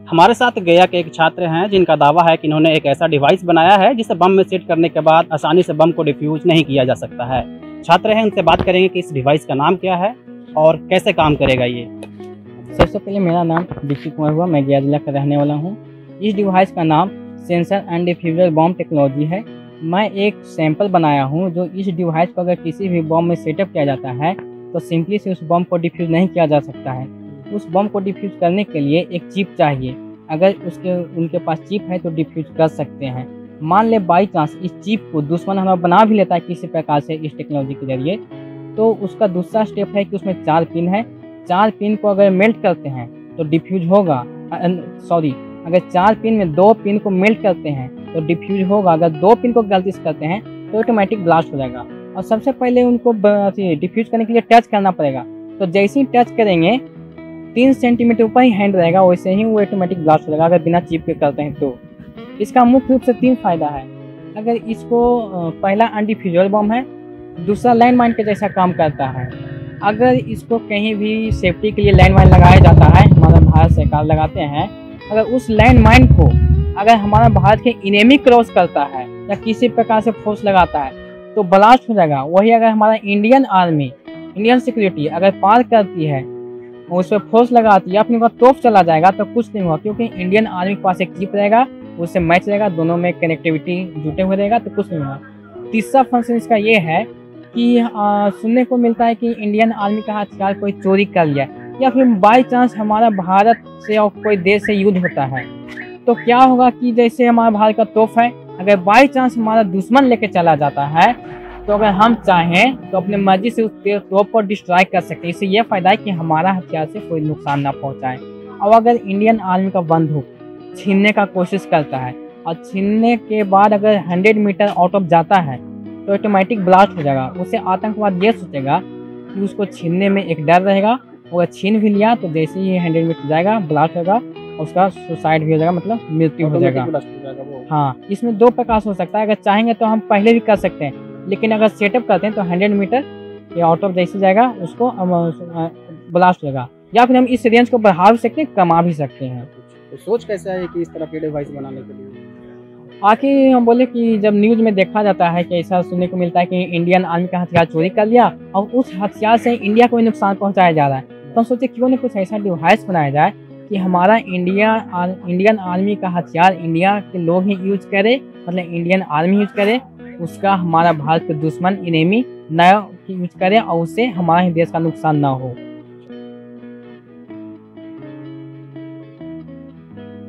हमारे साथ गया के एक छात्र हैं जिनका दावा है कि इन्होंने एक ऐसा डिवाइस बनाया है जिसे बम में सेट करने के बाद आसानी से बम को डिफ्यूज नहीं किया जा सकता है। छात्र हैं, उनसे बात करेंगे कि इस डिवाइस का नाम क्या है और कैसे काम करेगा ये। सबसे पहले मेरा नाम दीक्षित कुमार हुआ, मैं गया जिला का रहने वाला हूँ। इस डिवाइस का नाम sensor and diffuser bomb technology है। मैं एक सैंपल बनाया हूँ जो इस डिवाइस को अगर किसी भी बॉम्ब में सेटअप किया जाता है तो सिंपली से उस बॉम्ब को डिफ्यूज नहीं किया जा सकता है। उस बम को डिफ्यूज करने के लिए एक चिप चाहिए। अगर उनके पास चिप है तो डिफ्यूज कर सकते हैं। मान ले बाई चांस इस चिप को दुश्मन हमारा बना भी लेता है किसी प्रकार से इस टेक्नोलॉजी के जरिए, तो उसका दूसरा स्टेप है कि उसमें 4 पिन है। 4 पिन को अगर मेल्ट करते हैं तो डिफ्यूज होगा। अगर 4 पिन में 2 पिन को मेल्ट करते हैं तो डिफ्यूज होगा। अगर 2 पिन को गलती से करते हैं तो ऑटोमेटिक ब्लास्ट हो जाएगा। और सबसे पहले उनको डिफ्यूज करने के लिए टच करना पड़ेगा। तो जैसे ही टच करेंगे 3 सेंटीमीटर ऊपर ही हैंड रहेगा, वैसे ही वो ऑटोमेटिक ब्लास्ट हो जाएगा अगर बिना चिप के करते हैं तो। इसका मुख्य रूप से 3 फायदा है। अगर इसको पहला अनडिफ्यूजेबल बम है, दूसरा लैंड माइन के जैसा काम करता है। अगर इसको कहीं भी सेफ्टी के लिए लैंड माइन लगाया जाता है, हमारा भारत सरकार लगाते हैं, अगर उस लैंड माइन को अगर हमारा भारत के इनेमी क्रॉस करता है या किसी प्रकार से फोर्स लगाता है तो ब्लास्ट हो जाएगा। वही अगर हमारा इंडियन आर्मी, इंडियन सिक्योरिटी अगर पार करती है, उस पर फोर्स लगाती है, अपने का तोप चला जाएगा तो कुछ नहीं हुआ, क्योंकि इंडियन आर्मी के पास एक चिप रहेगा, उससे मैच रहेगा, दोनों में कनेक्टिविटी जुटे हुए रहेगा तो कुछ नहीं हुआ। तीसरा फंक्शन इसका ये है कि सुनने को मिलता है कि इंडियन आर्मी का हथियार कोई चोरी कर लिया या फिर बाई चांस हमारा भारत से और कोई देश से युद्ध होता है तो क्या होगा कि जैसे हमारा भारत का तोप है, अगर बाई चांस हमारा दुश्मन लेके चला जाता है तो अगर हम चाहें तो अपने मर्जी से उस तोप को डिस्ट्रॉय कर सकते हैं। इससे यह फायदा है कि हमारा हथियार से कोई नुकसान ना पहुंचाए। और अगर इंडियन आर्मी का बंदूक छीनने का कोशिश करता है और छीनने के बाद अगर 100 मीटर आउट ऑफ जाता है तो ऑटोमेटिक ब्लास्ट हो जाएगा। उससे आतंकवाद ये सोचेगा कि उसको छीनने में एक डर रहेगा, अगर छीन भी लिया तो जैसे ही 100 मीटर जाएगा ब्लास्ट होगा, उसका सुसाइड भी हो जाएगा, मतलब मृत्यु हो जाएगा। हाँ, इसमें 2 प्रकार हो सकता है। अगर चाहेंगे तो हम पहले भी कर सकते हैं, लेकिन अगर सेटअप करते हैं तो 100 मीटर या आउट ऑफ जैसे जाएगा उसको ब्लास्ट होगा। या फिर हम इस रेंज को बढ़ा भी सकते हैं, कमा भी सकते हैं। तो सोच कैसे है कि इस तरह के डिवाइस बनाने के लिए? आखिर हम बोले कि जब न्यूज़ में देखा जाता है कि ऐसा सुनने को मिलता है कि इंडियन आर्मी का हथियार चोरी कर लिया और उस हथियार से इंडिया को नुकसान पहुंचाया जा रहा है, तो हम सोचे क्यों ना कुछ ऐसा डिवाइस बनाया जाए कि हमारा इंडियन आर्मी का हथियार इंडिया के लोग ही यूज करें, मतलब इंडियन आर्मी यूज करे, उसका हमारा भारत के दुश्मन इनेमी न यूज करे और उससे हमारे देश का नुकसान ना हो।